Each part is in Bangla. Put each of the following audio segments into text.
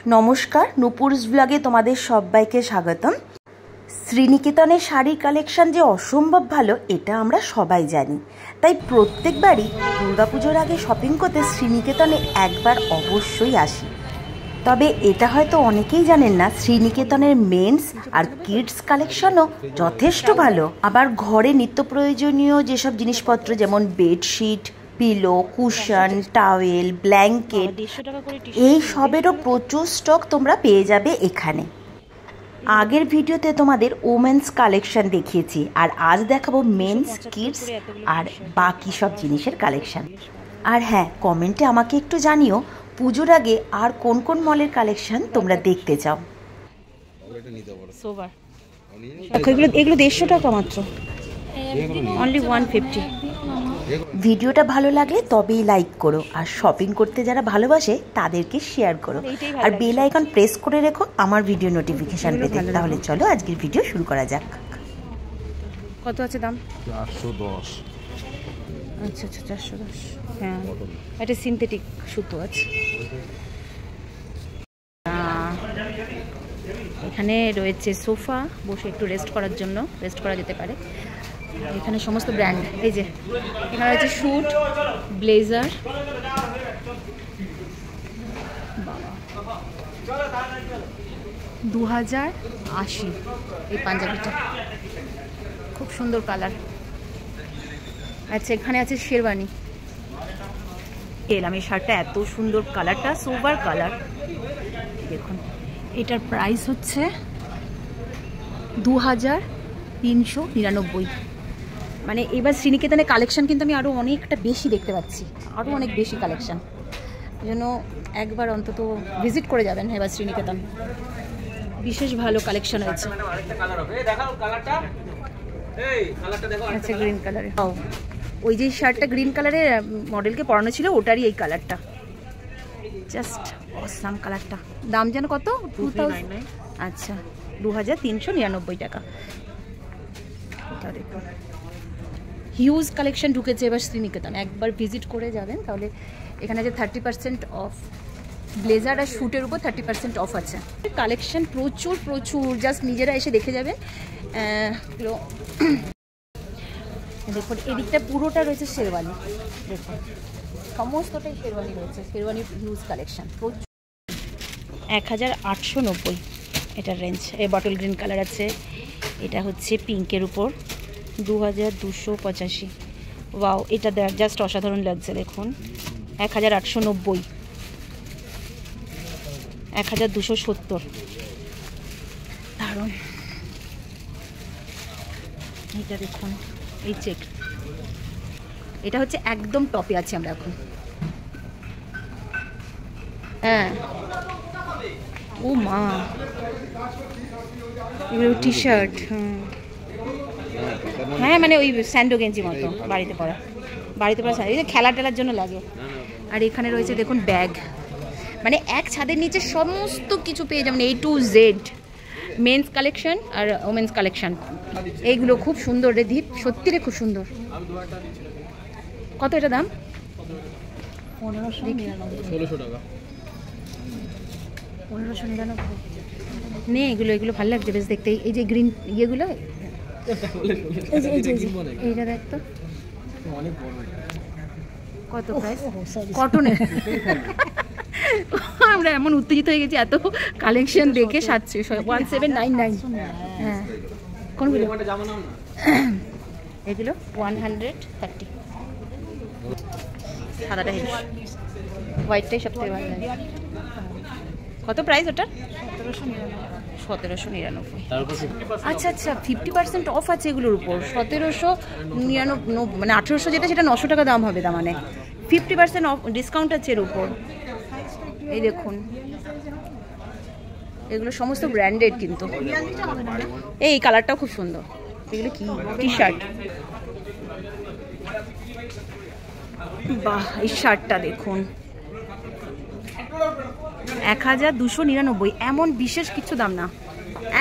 নমস্কার, নুপুরস ব্লগে তোমাদের সবাইকে স্বাগতম। শ্রীনিকেতনের শাড়ির কালেকশন যে অসম্ভব ভালো এটা আমরা সবাই জানি, তাই প্রত্যেকবারই দুর্গাপুজোর আগে শপিং করতে শ্রীনিকেতনে একবার অবশ্যই আসি। তবে এটা হয়তো অনেকেই জানেন না, শ্রীনিকেতনের মেন্স আর কিডস কালেকশনও যথেষ্ট ভালো। আবার ঘরে নিত্য প্রয়োজনীয় যেসব জিনিসপত্র যেমন bedsheet, pillow, cushion, towel, blanket, এই সবেরও প্রচুর স্টক তোমরা পেয়ে যাবে এখানে। আগের ভিডিওতে তোমাদের ওমেন্স কালেকশন দেখিয়েছি, আর আজ দেখাবো মেন্স, কিডস আর বাকি সব জিনিসের কালেকশন। আর হ্যাঁ, কমেন্টে আমাকে একটু জানিও পুজোর আগে আর কোন কোন মলের কালেকশন তোমরা দেখতে চাও। এগুলো 150 টাকা মাত্র, অনলি 150। ভিডিওটা ভালো লাগলে তবেই লাইক করো, আর শপিং করতে যারা ভালোবাসে তাদেরকে শেয়ার করো, আর বেল আইকন প্রেস করে রেখো আমার ভিডিও নোটিফিকেশন পেতে। তাহলে চলো আজকের ভিডিও শুরু করা যাক। কত আছে দাম? 410। আচ্ছা আচ্ছা, 410। হ্যাঁ, এটা সিনথেটিক সুতো আছে। এখানে রয়েছে সোফা, বসে একটু রেস্ট করার জন্য, রেস্ট করা যেতে পারে। এখানে সমস্ত ব্র্যান্ড, এই যে এখানে রয়েছে স্যুট, ব্লেজার, 2080 এই পাঞ্জাবিটা, খুব সুন্দর কালার। আচ্ছা, এখানে আছে শেরওয়ানি। এলাম এই শার্টটা, এত সুন্দর কালারটা, সোবার কালার। দেখুন, এটার প্রাইস হচ্ছে 2399। মানে এবার শ্রীনিকেতনের কালেকশন কিন্তু আমি আরও অনেকটা বেশি দেখতে পাচ্ছি, আরও অনেক বেশি কালেকশন। এই জন্য একবার অন্তত ভিজিট করে যাবেন এবার শ্রীনিকেতন, বিশেষ ভালো কালেকশন হয়েছে। আচ্ছা, গ্রিন কালারের, ওই যে শার্টটা গ্রিন কালারের মডেলকে পরানো ছিল, ওটারই এই কালারটা, জাস্ট অসাম কালারটা। দাম যেন কত? 2000। আচ্ছা, 2399 টাকা। এটা দেখুন, হিউজ কালেকশন ঢুকেছে এবার শ্রীনিকেতন, একবার ভিজিট করে যাবেন। তাহলে এখানে যে 30% অফ ব্লেজার আর শ্যুটের উপর 30% অফ আছে। কালেকশন প্রচুর প্রচুর, জাস্ট নিজেরা এসে দেখে যাবেন। দেখুন, এদিকটা পুরোটা রয়েছে শেরওয়ানি, দেখুন সমস্তটাই শেরওয়ানি রয়েছে, শেরওয়ানি হিউজ কালেকশন প্রচুর। 1890 এটার রেঞ্জ। এই বটল গ্রিন কালার আছে, এটা হচ্ছে পিঙ্কের উপর 2285। ওয়াও, এটা জাস্ট অসাধারণ লাগছে, দেখুন 1890, 1270, দারুণ। এটা দেখুন, এই চেক, এটা হচ্ছে একদম টপে আছে আমরা এখন। হ্যাঁ, ও মা, এগুলো টি শার্ট। হ্যাঁ, মানে ওই স্যান্ডো গেঞ্জি মতো বাড়িতে পরা এই যে খেলা টেলার জন্য লাগে। আর এখানে রয়েছে দেখুন ব্যাগ, মানে এক ছাদের নিচে সমস্ত কিছু পেয়ে যাবেন, A to Z men's collection আর ওমেন্স কালেকশন। এইগুলো খুব সুন্দর রে দীপ, সত্যি রে খুব সুন্দর। কত এটা দাম? 1599 টাকা। 1599 নে, এগুলো ভালো লাগছে বেশ দেখতে। এই যে গ্রিন ইয়েগুলো, এইটা দেখ তো কত প্রাইস? কটনের। আমরা এমন উত্তেজিত হয়ে গেছি এত কালেকশন দেখে, 1799। হ্যাঁ, কোনগুলো? এগুলো 130। সাদাটা হেভি, হোয়াইটটাই সবথেকে ভালো লাগে। কত প্রাইস ওটা? 1799। আচ্ছা আচ্ছা, 50% অফ আছে এগুলোর উপর। 1799, মানে 1800 যেটা, সেটা 900 টাকা দাম হবে। তার মানে 50% অফ ডিসকাউন্ট আছে এর উপর। এই দেখুন, এগুলো সমস্ত ব্র্যান্ডেড কিন্তু। এই কালারটাও খুব সুন্দর। এগুলো কি টি শার্ট? বাহ, এই শার্টটা দেখুন 1299। এমন বিশেষ কিছু দাম না,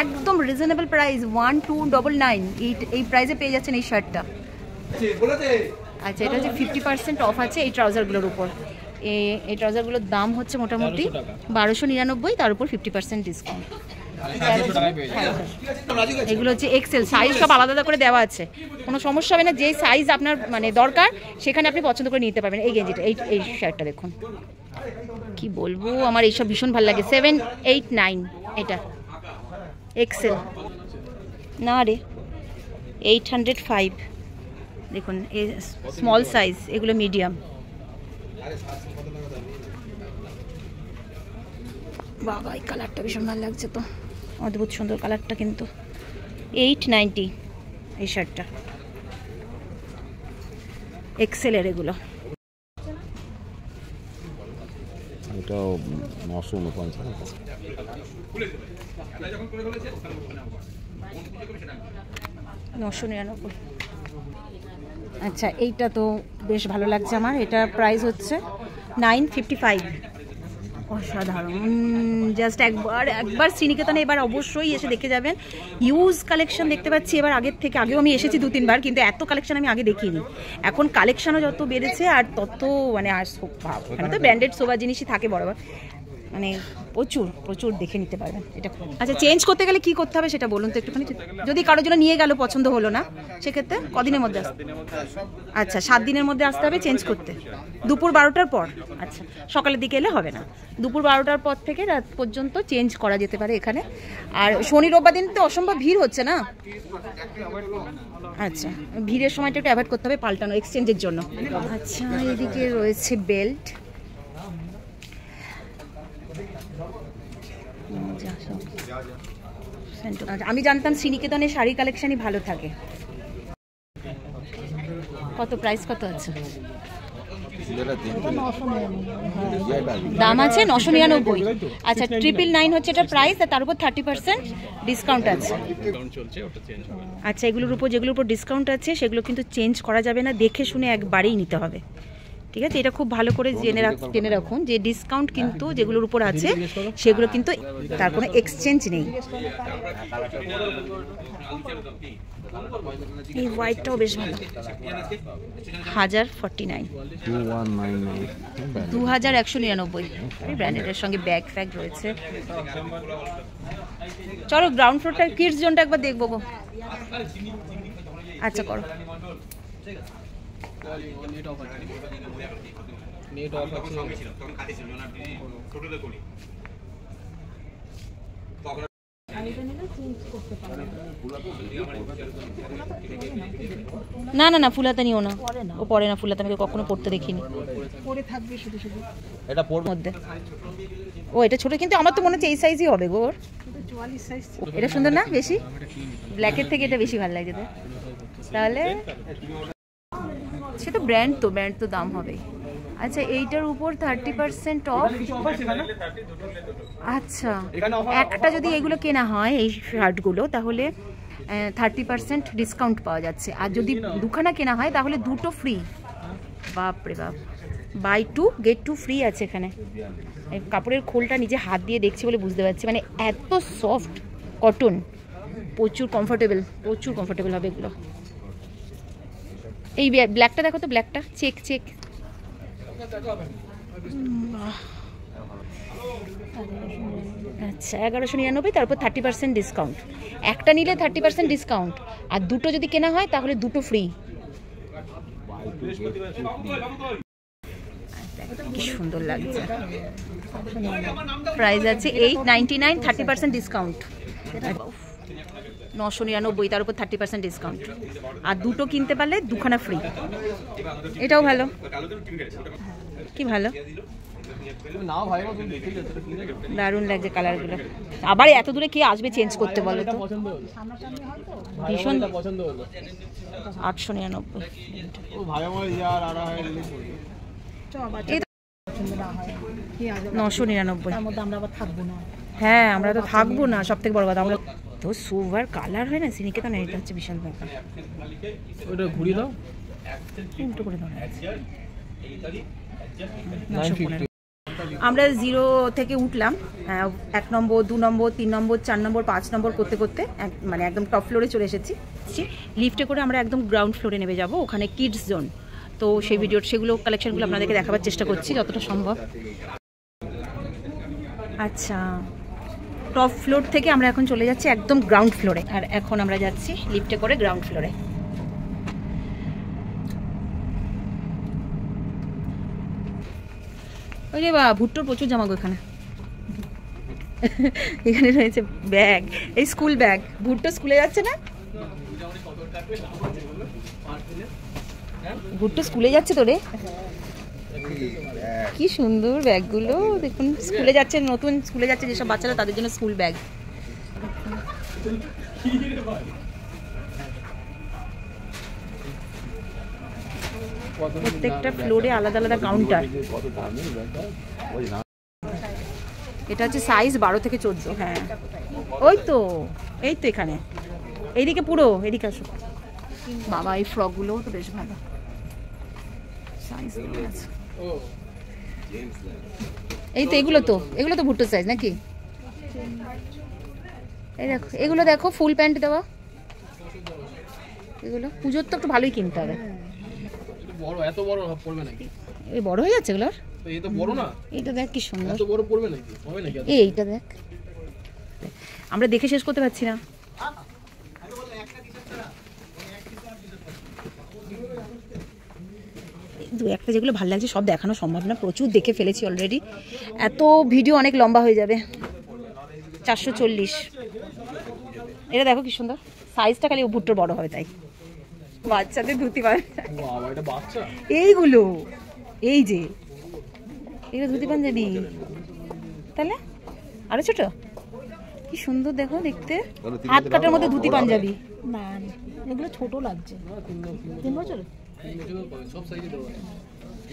একদম রিজনেবল প্রাইস, 1299। এই প্রাইসে পেয়ে যাচ্ছেন এই শার্টটা। আচ্ছা, এটা হচ্ছে 50% অফ আছে এই ট্রাউজারগুলোর উপর। এই ট্রাউজারগুলোর দাম হচ্ছে মোটামুটি 1299, তার উপর 50% ডিসকাউন্ট। এগুলো হচ্ছে এক্সেল সাইজ, সব আলাদা আলাদা করে দেওয়া আছে, কোনো সমস্যা হবে না। যে সাইজ আপনার মানে দরকার সেখানে আপনি পছন্দ করে নিতে পারবেন। এই গেঞ্জিটা, এই শার্টটা দেখুন, কি বলবো, আমার এইসব ভীষণ ভালো লাগে। 789 এটা এক্সেল না রে, 805 দেখুন, এই স্মল সাইজ, এগুলো মিডিয়াম। বাবা এই কালারটা ভীষণ ভালো লাগছে তো, অদ্ভুত সুন্দর কালারটা কিন্তু। 890 এই শার্টটা, এক্সেলের এগুলো। এটা 949। আচ্ছা, এইটা তো বেশ ভালো লাগছে আমার। এটা প্রাইস হচ্ছে 955। অসাধারণ, জাস্ট একবার শ্রীনিকেতনে এবার অবশ্যই এসে দেখে যাবেন। হিউজ কালেকশন দেখতে পাচ্ছি এবার, আগেও আমি এসেছি 2-3 বার, কিন্তু এত কালেকশন আমি আগে দেখিনি। এখন কালেকশনও যত বেড়েছে আর তত মানে আর এখানে তো ব্র্যান্ডেড সোভা জিনিসই থাকে বরাবর, মানে প্রচুর দেখে নিতে পারবেন এটা। আচ্ছা, চেঞ্জ করতে গেলে কি করতে হবে সেটা বলুন তো একটুখানি। যদি কারোর জন্য নিয়ে গেল, পছন্দ হলো না, সেক্ষেত্রে কদিনের মধ্যে আসতে? আচ্ছা, 7 দিনের মধ্যে আসতে হবে চেঞ্জ করতে, দুপুর 12টার পর। আচ্ছা, সকালের দিকে এলে হবে না, দুপুর 12টার পর থেকে রাত পর্যন্ত চেঞ্জ করা যেতে পারে এখানে। আর শনি রোববার দিন তো অসম্ভব ভিড় হচ্ছে না? আচ্ছা, ভিড়ের সময়টা একটু অ্যাভয়েড করতে হবে, পাল্টানো এক্সচেঞ্জের জন্য। আচ্ছা, এদিকে রয়েছে বেল্ট। আমি জানতাম শ্রীনিকেতনে শাড়ি কালেকশনই ভালো থাকে। কত প্রাইস কত আছে? দাম আছে 999। আচ্ছা, 999 হচ্ছে এটা প্রাইস, আর তার উপর 30% ডিসকাউন্ট আছে। আচ্ছা, এগুলোর উপর যেগুলোর উপর ডিসকাউন্ট আছে সেগুলো কিন্তু চেঞ্জ করা যাবে না, দেখে শুনে একবারেই নিতে হবে, ঠিক আছে? এটা খুব ভালো করে জেনে রাখুন যে ডিসকাউন্ট কিন্তু যেগুলোর উপর আছে সেগুলো কিন্তু তার কোনো এক্সচেঞ্জ নেই। এই হোয়াইটটাও বেশ ভালো, 1049, 2199, ব্র্যান্ডেডের সঙ্গে ব্যাগ ফ্যাগ রয়েছে। চলো গ্রাউন্ড ফ্লোরটা, কিডস জোনটা একবার দেখবো গো। আচ্ছা করো। না না না, ফুলাতা নিও না, ও পরে না, ফুলাতা আমি কখনো পড়তে দেখিনি। পরে থাকবে শুধু শুধু এটা মধ্যে। ও এটা ছোট, কিন্তু আমার তো মনে হচ্ছে এই সাইজই হবে গো। এটা সুন্দর না বেশি, ব্ল্যাকের থেকে এটা বেশি ভালো লাগে তাহলে। সেটা ব্র্যান্ড তো দাম হবে। আচ্ছা, এইটার উপর 30% অফ। আচ্ছা, একটা যদি এগুলো কেনা হয় এই শার্টগুলো, তাহলে 30% ডিসকাউন্ট পাওয়া যাচ্ছে। আর যদি দুখানা কেনা হয় তাহলে দুটো ফ্রি। বাপরে বাপ, বাই 2 get 2 ফ্রি আছে এখানে। কাপড়ের খোলটা নিজে হাত দিয়ে দেখছি বলে বুঝতে পারছি, মানে এত সফট কটন, প্রচুর কমফোর্টেবল হবে এগুলো। এই ব্ল্যাকটা দেখো তো, ব্ল্যাকটা চেক। আচ্ছা, 1199, তারপর 30% ডিসকাউন্ট। একটা নিলে 30% ডিসকাউন্ট, আর দুটো যদি কেনা হয় তাহলে দুটো ফ্রি। কি সুন্দর লাগছে। প্রাইস আছে 899, 30% ডিসকাউন্ট। 999, তার উপর 30% ডিসকাউন্ট, আর দুটো কিনতে পারলে দুখানা ফ্রি। এটাও ভালো, কি ভালো, দারুণ লাগছে কালারগুলো। আবার এত দূরে কে আসবে চেঞ্জ করতে বলো তো? ভীষণ 899। এই 999। হ্যাঁ, আমরা তো থাকবো না, সব থেকে বড় কথা। আমরা তো সোভার কালার হয় না শ্রীনিকেতনে, এটা হচ্ছে বিশাল ব্যাপার। ওটা ঘুরিয়ে দাও, উল্টো করে দাও। আমরা 0 থেকে উঠলাম, 1 নম্বর, 2 নম্বর, 3 নম্বর, 4 নম্বর, 5 নম্বর করতে মানে একদম টপ ফ্লোরে চলে এসেছি। লিফটে করে আমরা একদম গ্রাউন্ড ফ্লোরে নেমে যাব, ওখানে কিডস জোন। তো সেই সেগুলো কালেকশনগুলো আপনাদেরকে দেখাবার চেষ্টা করছি যতটা সম্ভব। আচ্ছা, টপ ফ্লোর থেকে আমরা এখন চলে যাচ্ছি একদম গ্রাউন্ড ফ্লোরে, আর এখন আমরা যাচ্ছি লিফটে করে গ্রাউন্ড ফ্লোরে। ওই রে বা, ভুট্টোর প্রচুর জামাগো এখানে। এখানে রয়েছে ব্যাগ, এই স্কুল ব্যাগ। ভুট্টো স্কুলে যাচ্ছে না? ভুট্টো স্কুলে যাচ্ছে তো রে, কি সুন্দর ব্যাগগুলো দেখুন। স্কুলে যাচ্ছে, নতুন স্কুলে যাচ্ছে যেসব বাচ্চারা, তাদের জন্য স্কুল ব্যাগ। প্রত্যেকটা ফ্লোরে আলাদা আলাদা কাউন্টার। এটা হচ্ছে সাইজ 12 থেকে 14। হ্যাঁ ওই তো, এই তো এখানে, এইদিকে পুরো এদিকে আসো বাবা। এই ফ্রকগুলো তো বেশ ভালো সাইজ আছে। এই তো এগুলো তো ভুট্টো সাইজ নাকি? এই দেখো, এগুলো দেখো ফুল প্যান্ট দেওয়া। এগুলো পুজোর তো একটু ভালোই কিনতে হবে। এত বড় পড়বে নাকি? এই বড় হয়ে যাচ্ছে এগুলোর। এই তো বড় না, এইটা দেখ কি সুন্দর। এত বড় পড়বে নাকি? হবে নাকি? এইটা দেখ, আমরা দেখে শেষ করতে পারছি না। দু একটা যেগুলো ভালো লাগছে সব দেখানো সম্ভব না, প্রচুর দেখে ফেলেছি অলরেডি। এত ভিডিও অনেক লম্বা হয়ে যাবে। 440। এটা দেখো কি সুন্দর, সাইজটা খালি ভুট্টোর বড় হবে তাই। বাচ্চাদের ধুতি এইগুলো, এই যে এগুলো ধুতি পাঞ্জাবি, তাহলে আরো ছোট কি সুন্দর দেখো দেখতে, হাত কাটার মধ্যে ধুতি পাঞ্জাবি। না এগুলো ছোট লাগছে। 3 বছর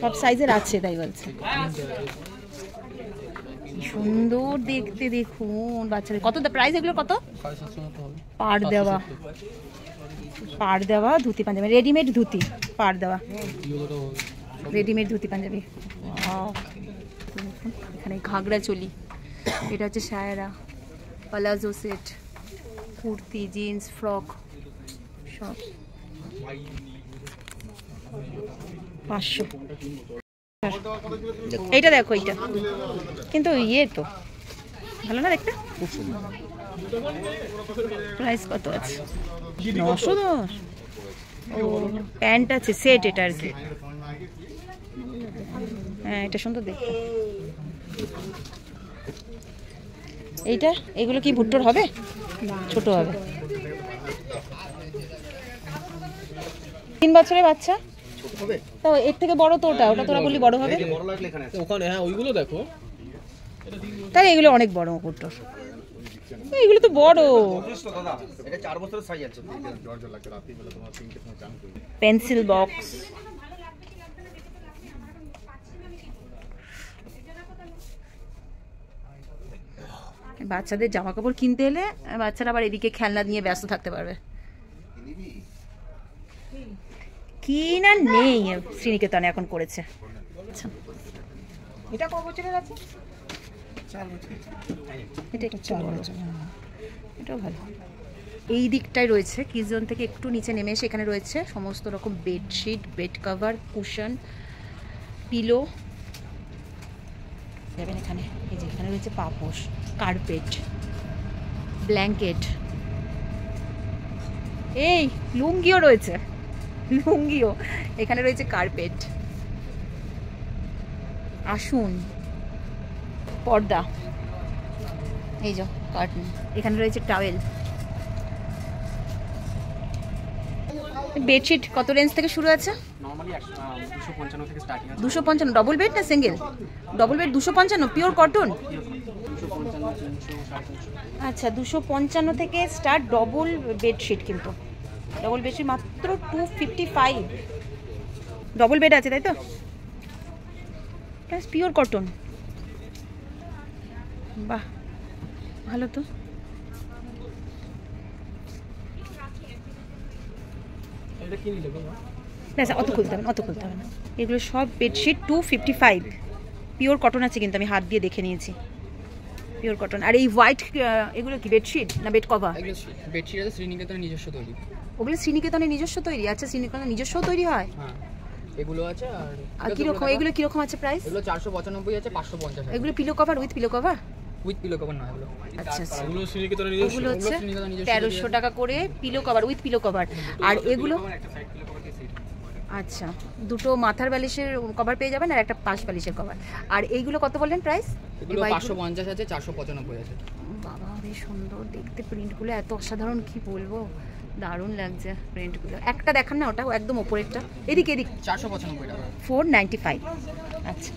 সব সাইজের আছে তাই বলছে। সুন্দর দেখতে দেখুন বাচ্চাদের। কত প্রাইস এগুলো? কত? পাড় দেওয়া ধুতি পাঞ্জাবি, রেডিমেড ধুতি পাড় দেওয়া, রেডিমেড ধুতি পাঞ্জাবি। এখানে ঘাগরা চলি, এটা হচ্ছে সায়রা, palazzo set, kurti, jeans, frock সব 500। এইটা দেখো, এইটা কিন্তু ইয়ে তো ভালো না দেখতে। প্রাইস কত আছে? 910। ও প্যান্ট আছে সেট, এটা আর কি। হ্যাঁ এটা সুন্দর দেখতে। এইটা, এগুলো কি ভুট্টোর হবে? ছোট হবে। 3 বছরের বাচ্চা তো এর থেকে বড় তো ওটা তোরা বললি বড় হবে ওখানে। হ্যাঁ ওইগুলো দেখো, তাই এগুলো অনেক বড় ভুট্টোর। এগুলো তো বড়। এটা 4 বছরের সাইজ আছে। পেন্সিল বক্স, বাচ্চাদের জামা কাপড় কিনতে এলে বাচ্চারা আবার এদিকে খেলনা নিয়ে ব্যস্ত থাকতে পারবে। কি না নেই শ্রীনিকেতনে এখন করেছে। এটা কত বছরের আছে? 4 বছর। এটা 4 বছর। এটাও ভালো। এই দিকটায় রয়েছে কিডস জোন থেকে একটু নিচে নেমে এসে এখানে রয়েছে সমস্ত রকম bedsheet, bed cover, cushion, pillow যাবেন এখানে। এই যে এখানে রয়েছে পাপোশ, কার্পেট, ব্ল্যাঙ্কেট, এই লুঙ্গিও রয়েছে, লুঙ্গিও। এখানে রয়েছে কার্পেট, আসুন, পর্দা, এই যে কার্টন। এখানে রয়েছে টাওয়েল। বেডশিট কত রেঞ্জ থেকে শুরু আছে? নরমালি 255 থেকে স্টার্টিং আছে। 255 ডবল বেড না single? Double bed 255 pure cotton. 255 আচ্ছা 255 থেকে স্টার্ট ডবল বেডশিট, কিন্তু ডবল বেডশিট মাত্র 255। ডবল বেড আছে তাই তো? পিওর কটন, বাহ ভালো তো। ব্যাস অত খুলতে হবে না, অত খুলতে হবে না। এগুলো সব বেডশিট 255 পিওর কটন আছে, কিন্তু আমি হাত দিয়ে দেখে নিয়েছি পিওর কটন। আর এই হোয়াইট এগুলো কি বেডশিট না বেড কভার? বেডশিট আছে শ্রীনিকেতনের নিজস্ব তৈরি। ওগুলো শ্রীনিকেতনের নিজস্ব তৈরি? আচ্ছা শ্রীনিকেতনের নিজস্ব তৈরি হয়? এগুলো আছে আর কিরকম এগুলো কিরকম আছে প্রাইস? এগুলো 495 আছে, 550 আছে। এগুলো pillow cover with pillow cover? With pillow cover নয় এগুলো। আচ্ছা আচ্ছা, এগুলো শ্রীনিকেতনের নিজস্ব। এগুলো হচ্ছে 1300 টাকা করে pillow cover with pillow cover. আর এগুলো আচ্ছা, দুটো মাথার বালিশের কভার পেয়ে যাবেন আর একটা পাশ বালিশের কভার। আর এইগুলো কত বললেন প্রাইস? এগুলো 550 আছে, 495 আছে। বাবা বেশ সুন্দর দেখতে, প্রিন্টগুলো এত অসাধারণ, কি বলবো, দারুণ লাগছে প্রিন্টগুলো। একটা দেখান না, ওটা একদম ওপরেরটা, এদিকে এদিক। 495 টাকা, 495। আচ্ছা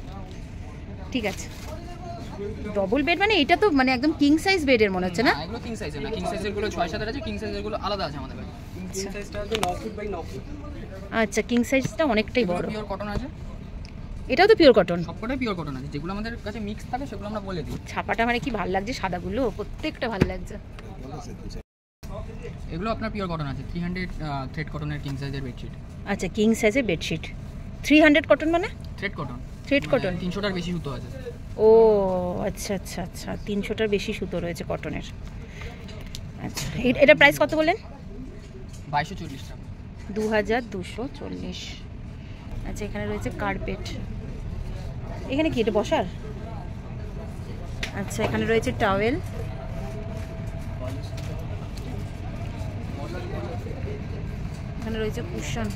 ঠিক আছে। ডবল বেড মানে এটা তো মানে একদম কিং সাইজ বেডের মনে হচ্ছে না? এগুলো কিং সাইজের না, কিং সাইজের গুলো 6-7 আছে, কিং সাইজের গুলো আলাদা আছে আমাদের কাছে। কিং সাইজটা হচ্ছে 9 ফুট বাই 9 ফুট। আচ্ছা, কিং সাইজটা অনেকটাই বড়। পিওর কটন আছে, এটাও তো পিওর কটন? সবকটাই পিওর কটন আছে, যেগুলো আমাদের কাছে মিক্স থাকে সেগুলো আমরা বলে দিই। ছাপাটা মানে কি ভালো লাগছে, সাদাগুলো প্রত্যেকটা ভালো লাগছে। এগুলো আপনার পিওর কটন আছে, 300 থ্রেড কটনের কিং সাইজের বেডশিট। আচ্ছা, কিং সাইজের বেডশিট 300 কটন মানে? Thread cotton. থ্রেড কটন 300টার বেশি সুতো আছে। ও আচ্ছা আচ্ছা আচ্ছা, 300টার বেশি সুতো রয়েছে কটনের। আচ্ছা, এটা প্রাইস কত বললেন? 2240 টাকা। 2240। আচ্ছা, এখানে রয়েছে কার্পেট। এখানে কি এটা বসার? আচ্ছা, এখানে রয়েছে টাওয়েল। এখানে রয়েছে কুশন।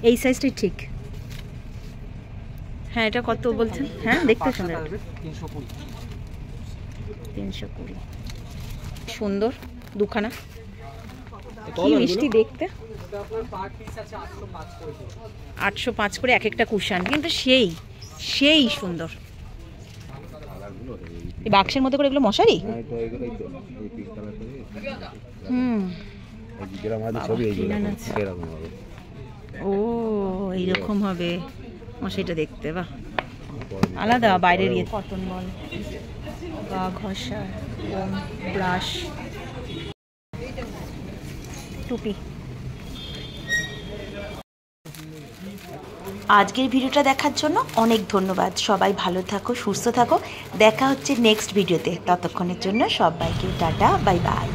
এই সাইজটাই ঠিক। হ্যাঁ, এটা কত বলছেন? হ্যাঁ, দেখতে সুন্দর। 320। সুন্দর দুখানা, কি মিষ্টি দেখতে। 805 করে এক একটা কুশন, কিন্তু সেই সেই সুন্দর। এই বাক্সের মধ্যে করে এগুলো মশারি? ও এইরকম হবে মশারিটা দেখতে, বাহ আলাদা বাইরের ইয়ে। কটন বল, গা ঘষা, ব্রাশ, টুপি। আজকের ভিডিওটা দেখার জন্য অনেক ধন্যবাদ। সবাই ভালো থাকো, সুস্থ থাকো। দেখা হচ্ছে নেক্সট ভিডিওতে। ততক্ষণের জন্য সবাইকে টাটা, বাই বাই।